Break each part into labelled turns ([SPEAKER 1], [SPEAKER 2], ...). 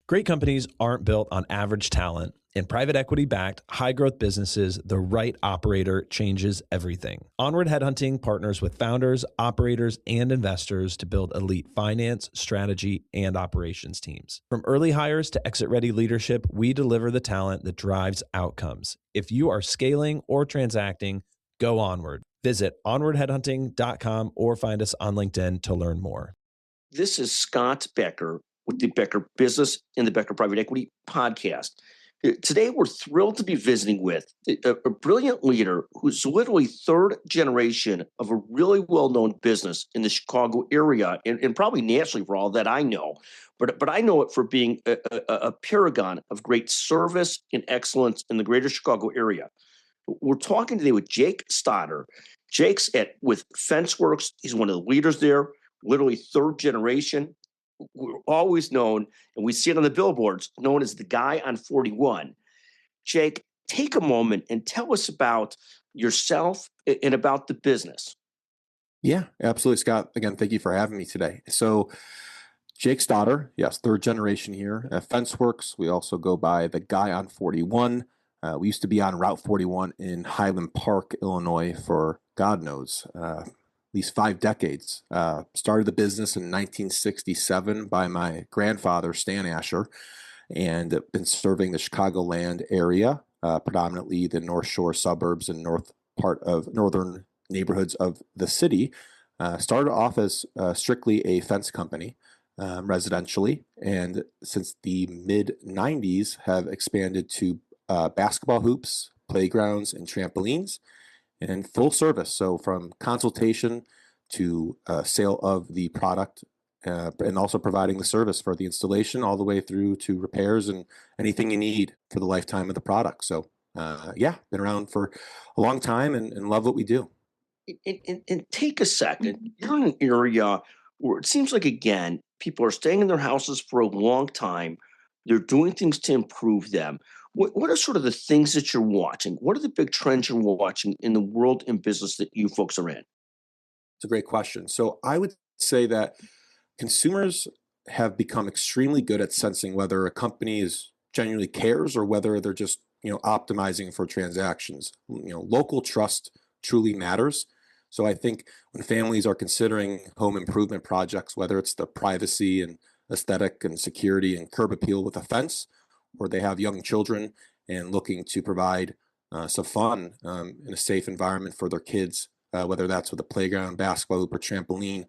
[SPEAKER 1] Great companies aren't built on average talent. In private equity backed, high growth businesses, the right operator changes everything. Onward Headhunting partners with founders, operators, and investors to build elite finance, strategy, and operations teams. From early hires to exit ready leadership, we deliver the talent that drives outcomes. If you are scaling or transacting, go onward. Visit onwardheadhunting.com or find us on LinkedIn to learn more.
[SPEAKER 2] This is Scott Becker with the Becker Business and the Becker Private Equity podcast. Today, we're thrilled to be visiting with a brilliant leader who's literally third generation of a really well-known business in the Chicago area and probably nationally for all that I know. But I know it for being a paragon of great service and excellence in the greater Chicago area. We're talking today with Jake Stotter. Jake's with FenceWorks. He's one of the leaders there, literally third generation. We're always known, and we see it on the billboards, known as the guy on 41. Jake, take a moment and tell us about yourself and about the business.
[SPEAKER 3] Yeah, absolutely, Scott. Again, thank you for having me today. So, Jake Stotter, yes, third generation here at FenceWorks. We also go by the guy on 41. We used to be on Route 41 in Highland Park, Illinois for God knows, at least 5 decades. Started the business in 1967 by my grandfather, Stan Asher, and been serving the Chicagoland area, predominantly the North Shore suburbs and northern neighborhoods of the city. Started off as strictly a fence company, residentially, and since the mid-90s have expanded to basketball hoops, playgrounds, and trampolines, and full service. So from consultation to sale of the product, and also providing the service for the installation all the way through to repairs and anything you need for the lifetime of the product. So been around for a long time and love what we do.
[SPEAKER 2] And take a second. You're in an area where it seems like, again, people are staying in their houses for a long time. They're doing things to improve them. What are sort of the things that you're watching? What are the big trends you're watching in the world and business that you folks are in?
[SPEAKER 3] It's a great question. So I would say that consumers have become extremely good at sensing whether a company is genuinely cares or whether they're just, optimizing for transactions. Local trust truly matters. So I think when families are considering home improvement projects, whether it's the privacy and aesthetic and security and curb appeal with a fence, or they have young children and looking to provide some fun in a safe environment for their kids, whether that's with a playground, basketball hoop, or trampoline.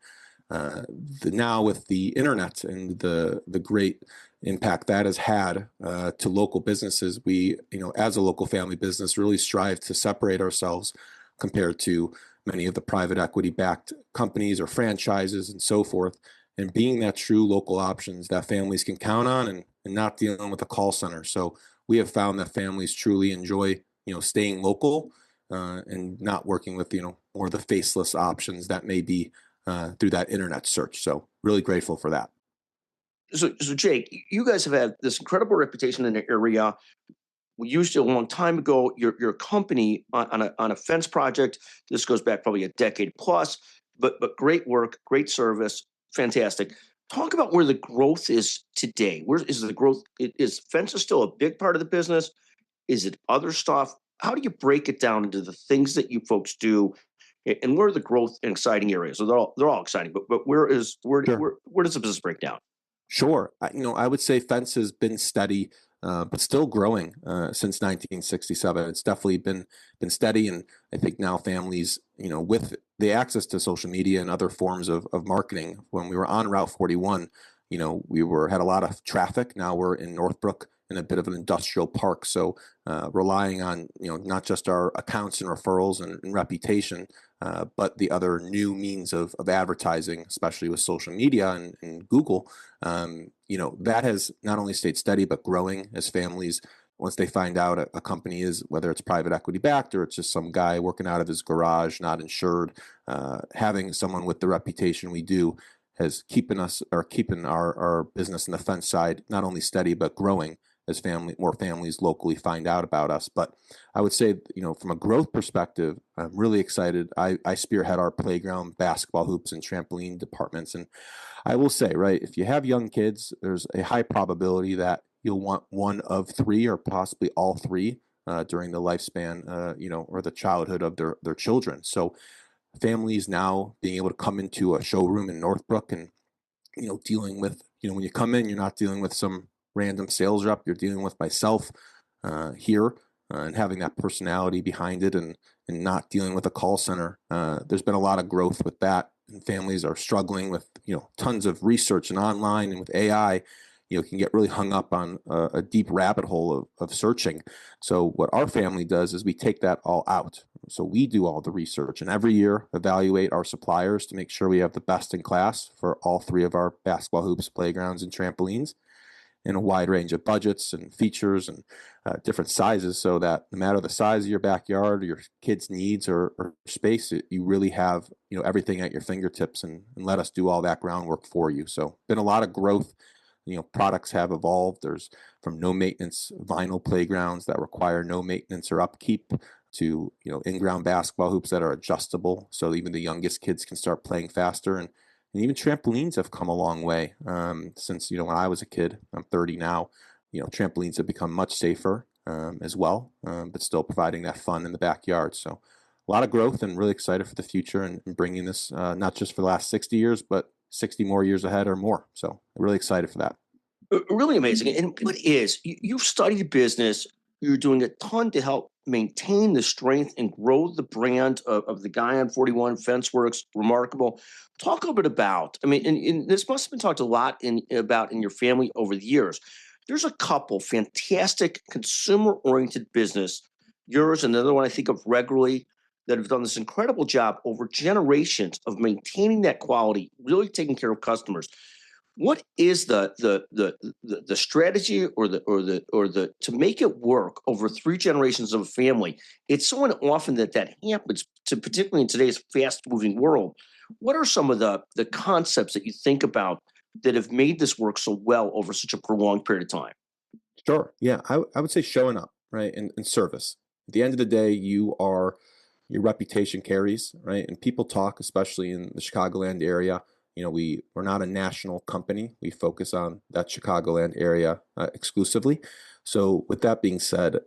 [SPEAKER 3] Now with the internet and the great impact that has had to local businesses, we, as a local family business, really strive to separate ourselves compared to many of the private equity backed companies or franchises and so forth, and being that true local options that families can count on and not dealing with a call center. So we have found that families truly enjoy, staying local and not working with, more of the faceless options that may be through that internet search. So really grateful for that.
[SPEAKER 2] So Jake, you guys have had this incredible reputation in the area. We used it a long time ago. Your company on a fence project. This goes back probably a decade plus, but great work, great service, fantastic. Talk about where the growth is today. Where is the growth? Is fences still a big part of the business? Is it other stuff? How do you break it down into the things that you folks do, and where are the growth and exciting areas? So they're all exciting, but where does the business break down?
[SPEAKER 3] Sure, I would say fence has been steady, but still growing since 1967. It's definitely been steady, and I think now families, with the access to social media and other forms of marketing. When we were on Route 41, we had a lot of traffic. Now we're in Northbrook in a bit of an industrial park. So relying on, not just our accounts and referrals and reputation, but the other new means of advertising, especially with social media and Google, that has not only stayed steady, but growing as families, once they find out a company is, whether it's private equity backed or it's just some guy working out of his garage, not insured, having someone with the reputation we do has keeping our business in the fence side not only steady but growing as more families locally find out about us. But I would say, from a growth perspective, I'm really excited. I spearhead our playground, basketball hoops, and trampoline departments. And I will say, right, if you have young kids, there's a high probability that you'll want one of three or possibly all three during the lifespan, or the childhood of their children. So families now being able to come into a showroom in Northbrook and, dealing with, when you come in, you're not dealing with some random sales rep, you're dealing with myself here and having that personality behind it, and not dealing with a call center. There's been a lot of growth with that, and families are struggling with, tons of research and online, and with AI, can get really hung up on a deep rabbit hole of searching. So what our family does is we take that all out. So we do all the research, and every year evaluate our suppliers to make sure we have the best in class for all three of our basketball hoops, playgrounds, and trampolines, in a wide range of budgets and features and different sizes, so that no matter the size of your backyard or your kids' needs or space, you really have everything at your fingertips, and let us do all that groundwork for you. So been a lot of growth. Products have evolved. There's from no maintenance vinyl playgrounds that require no maintenance or upkeep to in-ground basketball hoops that are adjustable, so even the youngest kids can start playing faster. And even trampolines have come a long way since when I was a kid. I'm 30 now. Trampolines have become much safer as well, but still providing that fun in the backyard. So a lot of growth, and really excited for the future, and bringing this not just for the last 60 years, but 60 more years ahead or more. So really excited for that.
[SPEAKER 2] Really amazing. And you've studied business, you're doing a ton to help maintain the strength and grow the brand of the Guy on 41 Fence Works. Remarkable. Talk a little bit about, and this must have been talked a lot about in your family over the years. There's a couple fantastic consumer-oriented business, yours and another one I think of regularly, that have done this incredible job over generations of maintaining that quality, really taking care of customers. What is the strategy or the to make it work over three generations of a family? It's so often that happens, particularly in today's fast-moving world. What are some of the concepts that you think about that have made this work so well over such a prolonged period of time?
[SPEAKER 3] Sure. Yeah, I would say showing up, right, and service. At the end of the day, your reputation carries, right, and people talk, especially in the Chicagoland area. We're not a national company. We focus on that Chicagoland area exclusively. So with that being said,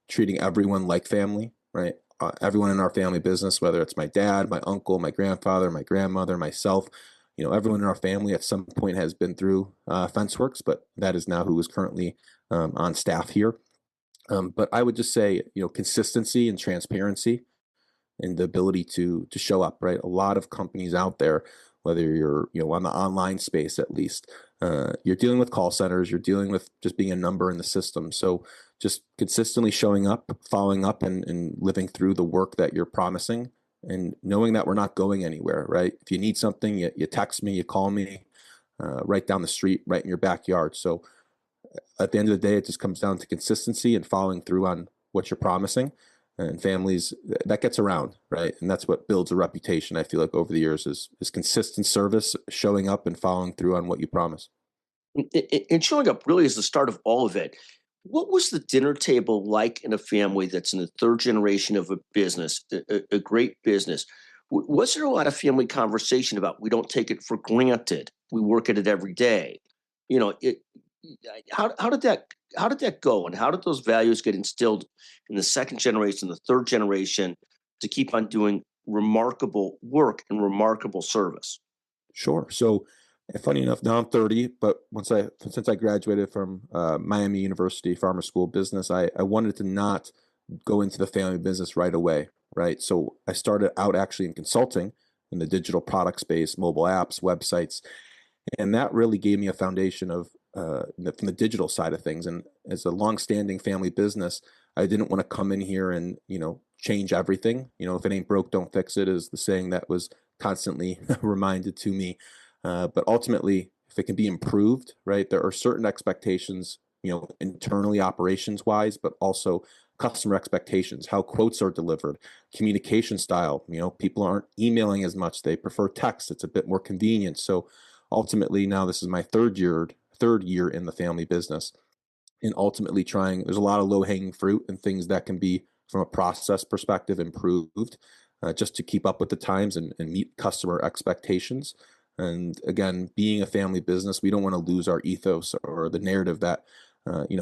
[SPEAKER 3] treating everyone like family, right? Everyone in our family business, whether it's my dad, my uncle, my grandfather, my grandmother, myself, everyone in our family at some point has been through FenceWorks, but that is now who is currently on staff here. But I would just say, consistency and transparency, and the ability to show up, right? A lot of companies out there, whether you're on the online space, at least you're dealing with call centers, you're dealing with just being a number in the system. So just consistently showing up, following up, and living through the work that you're promising, and knowing that we're not going anywhere, right? If you need something, you text me, you call me, right down the street, right in your backyard. So at the end of the day, it just comes down to consistency and following through on what you're promising. And families, that gets around, right? And that's what builds a reputation, I feel like, over the years, is consistent service, showing up, and following through on what you promise.
[SPEAKER 2] And showing up really is the start of all of it. What was the dinner table like in a family that's in the third generation of a business, a great business? Was there a lot of family conversation about, we don't take it for granted, we work at it every day? How did that go, and how did those values get instilled in the second generation, the third generation, to keep on doing remarkable work and remarkable service?
[SPEAKER 3] Sure. So, funny enough, now I'm 30, but since I graduated from Miami University Farmer School of Business, I wanted to not go into the family business right away, right? So I started out actually in consulting in the digital product space, mobile apps, websites, and that really gave me a foundation of from the digital side of things. And as a longstanding family business, I didn't want to come in here and change everything. If it ain't broke, don't fix it, is the saying that was constantly reminded to me. But ultimately, if it can be improved, right, there are certain expectations, internally, operations wise, but also customer expectations, how quotes are delivered, communication style. People aren't emailing as much. They prefer text. It's a bit more convenient. So ultimately, now this is my third year in the family business. and ultimately there's a lot of low hanging fruit and things that can be, from a process perspective, improved just to keep up with the times and meet customer expectations. And again, being a family business, we don't want to lose our ethos or the narrative that,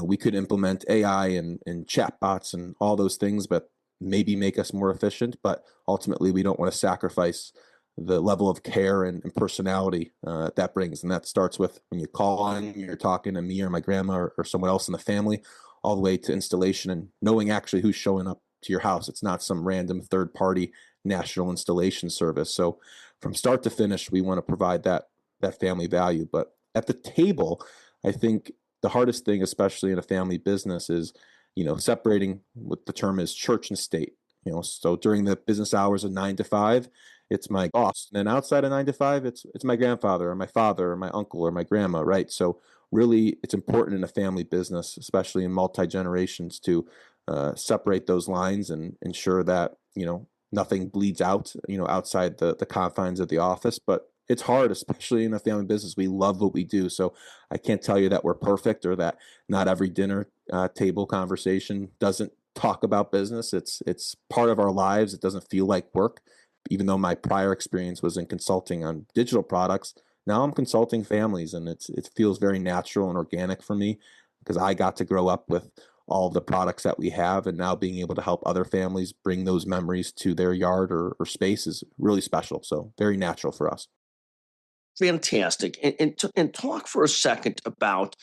[SPEAKER 3] we could implement AI and chatbots and all those things, but maybe make us more efficient. But ultimately, we don't want to sacrifice the level of care and personality that brings. And that starts with when you call on, you're talking to me or my grandma or someone else in the family, all the way to installation and knowing actually who's showing up to your house. It's not some random third party national installation service. So from start to finish, we want to provide that family value. But at the table, I think the hardest thing, especially in a family business, is separating what the term is church and state. So during the business hours of 9 to 5, it's my boss. And then outside of 9 to 5, it's my grandfather or my father or my uncle or my grandma, right? So really, it's important in a family business, especially in multi-generations, to separate those lines and ensure that, nothing bleeds out, outside the confines of the office. But it's hard, especially in a family business. We love what we do. So I can't tell you that we're perfect or that not every dinner table conversation doesn't talk about business. It's part of our lives. It doesn't feel like work. Even though my prior experience was in consulting on digital products, now I'm consulting families, and it feels very natural and organic for me because I got to grow up with all of the products that we have, and now being able to help other families bring those memories to their yard or space is really special. So very natural for us.
[SPEAKER 2] Fantastic. And talk for a second about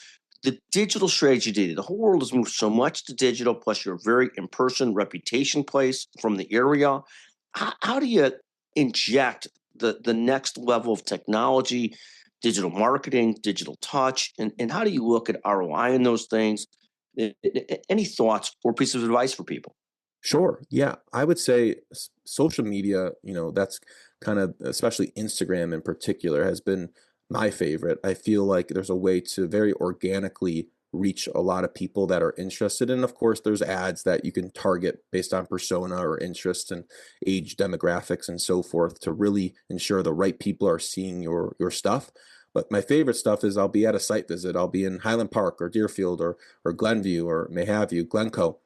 [SPEAKER 2] the digital strategy today. The whole world has moved so much to digital, plus your very in-person reputation place from the area. How do you inject the next level of technology, digital marketing, digital touch, and how do you look at ROI in those things? Any thoughts or pieces of advice for people?
[SPEAKER 3] Sure. Yeah. I would say social media, that's kind of, especially Instagram in particular, has been my favorite. I feel like there's a way to very organically reach a lot of people that are interested. And of course, there's ads that you can target based on persona or interest and age demographics and so forth to really ensure the right people are seeing your stuff. But my favorite stuff is I'll be at a site visit. I'll be in Highland Park or Deerfield or Glenview or may have you, Glencoe,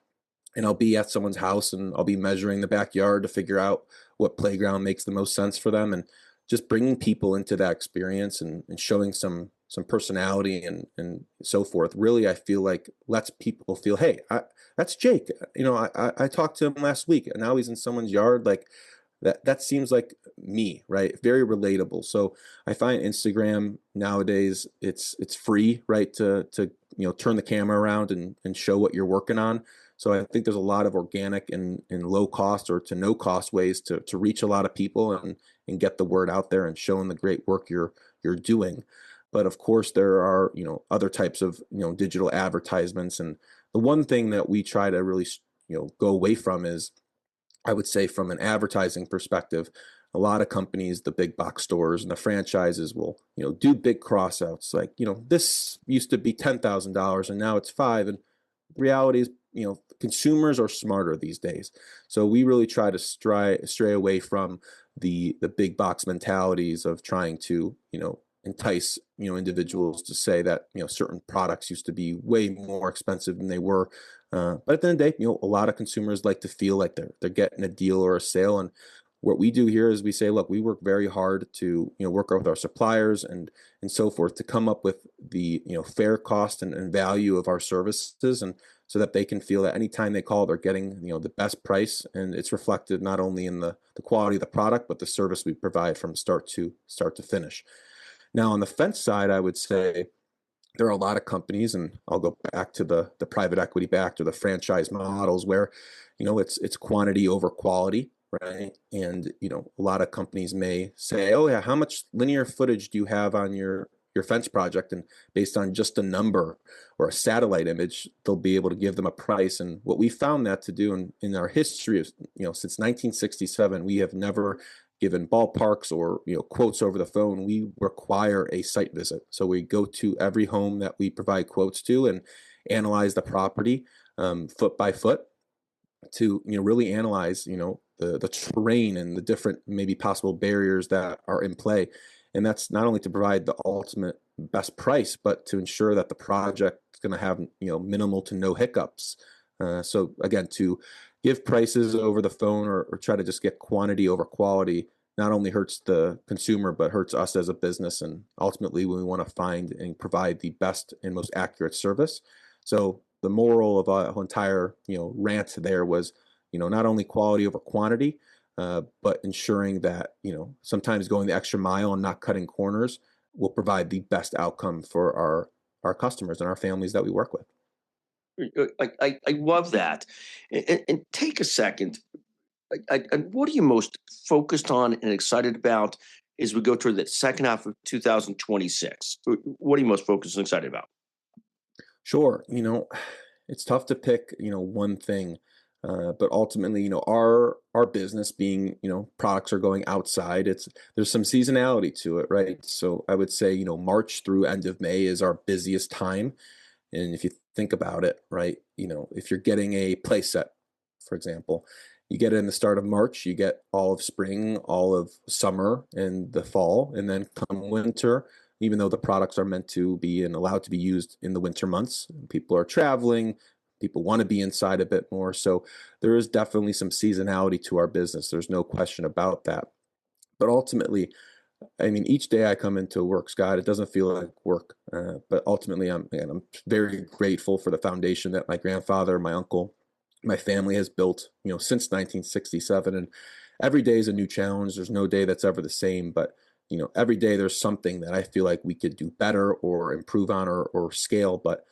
[SPEAKER 3] and I'll be at someone's house and I'll be measuring the backyard to figure out what playground makes the most sense for them, and just bringing people into that experience and showing some personality and so forth. Really, I feel like lets people feel, hey, that's Jake. I talked to him last week and now he's in someone's yard. Like that seems like me, right? Very relatable. So I find Instagram nowadays it's free, right? To turn the camera around and show what you're working on. So I think there's a lot of organic and low cost or to no cost ways to reach a lot of people and get the word out there and showing the great work you're doing. But of course there are, other types of, digital advertisements. And the one thing that we try to really, go away from is, I would say, from an advertising perspective, a lot of companies, the big box stores and the franchises will, do big crossouts like, this used to be $10,000 and now it's five. And the reality is, consumers are smarter these days. So we really try to stray away from the big box mentalities of trying to, entice, individuals to say that, certain products used to be way more expensive than they were. But at the end of the day, a lot of consumers like to feel like they're getting a deal or a sale. And what we do here is we say, look, we work very hard to, work with our suppliers and so forth to come up with the, fair cost and value of our services, and so that they can feel that anytime they call, they're getting, the best price, and it's reflected not only in the quality of the product, but the service we provide from start to finish. Now, on the fence side, I would say there are a lot of companies, and I'll go back to the private equity backed or the franchise models where, it's quantity over quality, right? And, a lot of companies may say, oh yeah, how much linear footage do you have on your fence project? And based on just a number or a satellite image, they'll be able to give them a price. And what we found that to do in our history is, since 1967, we have never given ballparks or quotes over the phone. We require a site visit. So we go to every home that we provide quotes to and analyze the property foot by foot to really analyze the terrain and the different maybe possible barriers that are in play. And that's not only to provide the ultimate best price, but to ensure that the project is going to have, minimal to no hiccups. So again, to give prices over the phone or try to just get quantity over quality not only hurts the consumer, but hurts us as a business. And ultimately, we want to find and provide the best and most accurate service. So the moral of our entire, rant there was, not only quality over quantity, but ensuring that, sometimes going the extra mile and not cutting corners will provide the best outcome for our customers and our families that we work with.
[SPEAKER 2] I love that. And take a second. What are you most focused on and excited about as we go toward the second half of 2026? What are you most focused and excited about?
[SPEAKER 3] Sure. It's tough to pick, one thing. But ultimately, our business being, products are going outside. There's some seasonality to it, right? So I would say, March through end of May is our busiest time. And if you think about it, right, if you're getting a play set, for example, you get it in the start of March, you get all of spring, all of summer and the fall, and then come winter, even though the products are meant to be and allowed to be used in the winter months, people are traveling, people want to be inside a bit more. So there is definitely some seasonality to our business. There's no question about that. But ultimately, I mean, each day I come into work, Scott, it doesn't feel like work. But ultimately, I'm very grateful for the foundation that my grandfather, my uncle, my family has built, since 1967. And every day is a new challenge. There's no day that's ever the same. But every day there's something that I feel like we could do better or improve on or scale. But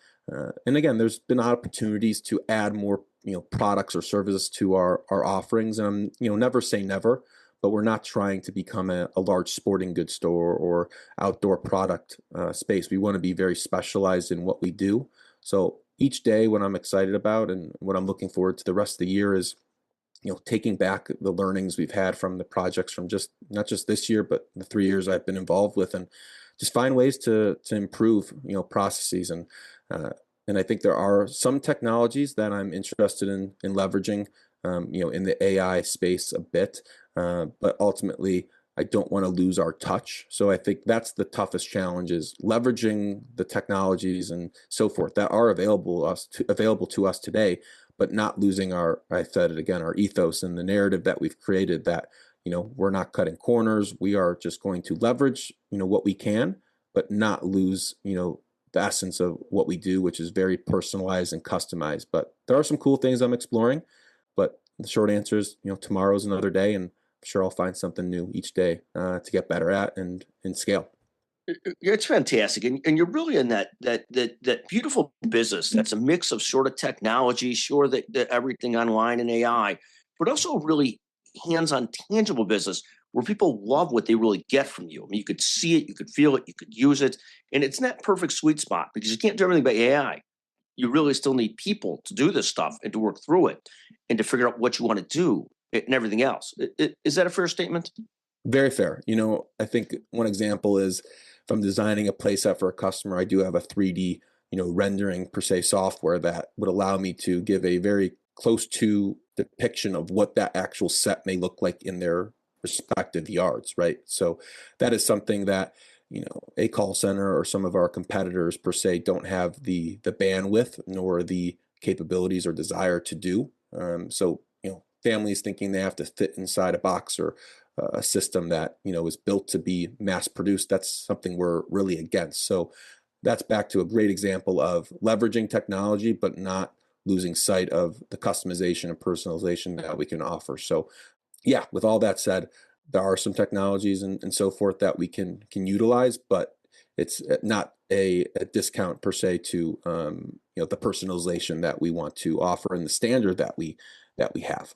[SPEAKER 3] and again, there's been opportunities to add more, products or services to our offerings. And I'm, never say never, but we're not trying to become a large sporting goods store or outdoor product space. We want to be very specialized in what we do. So each day, what I'm excited about and what I'm looking forward to the rest of the year is, taking back the learnings we've had from the projects from just not just this year, but the 3 years I've been involved with, and just find ways to improve, processes. And I think there are some technologies that I'm interested in leveraging, in the AI space a bit. But ultimately, I don't want to lose our touch. So I think that's the toughest challenge is leveraging the technologies and so forth that are available to us today, but not losing I said it again, our ethos and the narrative that we've created that, we're not cutting corners. We are just going to leverage, what we can, but not lose, the essence of what we do, which is very personalized and customized. But there are some cool things I'm exploring, but the short answer is, tomorrow's another day, and I'm sure I'll find something new each day to get better at and scale.
[SPEAKER 2] Yeah, it's fantastic, and you're really in that beautiful business that's a mix of sort of technology, sure that everything online and AI, but also a really hands-on, tangible business where people love what they really get from you. I mean, you could see it, you could feel it, you could use it, and it's in that perfect sweet spot because you can't do everything by AI. You really still need people to do this stuff and to work through it and to figure out what you want to do and everything else. Is that a fair statement?
[SPEAKER 3] Very fair. I think one example is if I'm designing a playset for a customer, I do have a 3D, rendering per se software that would allow me to give a very close to depiction of what that actual set may look like in their respective yards, right? So that is something that, a call center or some of our competitors per se don't have the bandwidth nor the capabilities or desire to do. So, families thinking they have to fit inside a box or a system that is built to be mass produced, that's something we're really against. So that's back to a great example of leveraging technology but not losing sight of the customization and personalization that we can offer. So yeah, with all that said, there are some technologies and so forth that we can utilize, but it's not a discount per se to the personalization that we want to offer and the standard that we have.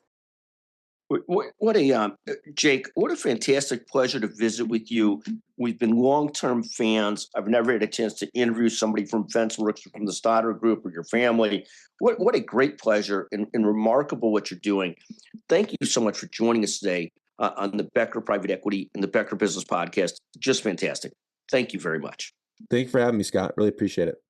[SPEAKER 2] What a Jake! What a fantastic pleasure to visit with you. We've been long-term fans. I've never had a chance to interview somebody from FenceWorks or from the Stotter Group or your family. What a great pleasure and remarkable what you're doing. Thank you so much for joining us today on the Becker Private Equity and the Becker Business Podcast. Just fantastic. Thank you very much.
[SPEAKER 3] Thank you for having me, Scott. Really appreciate it.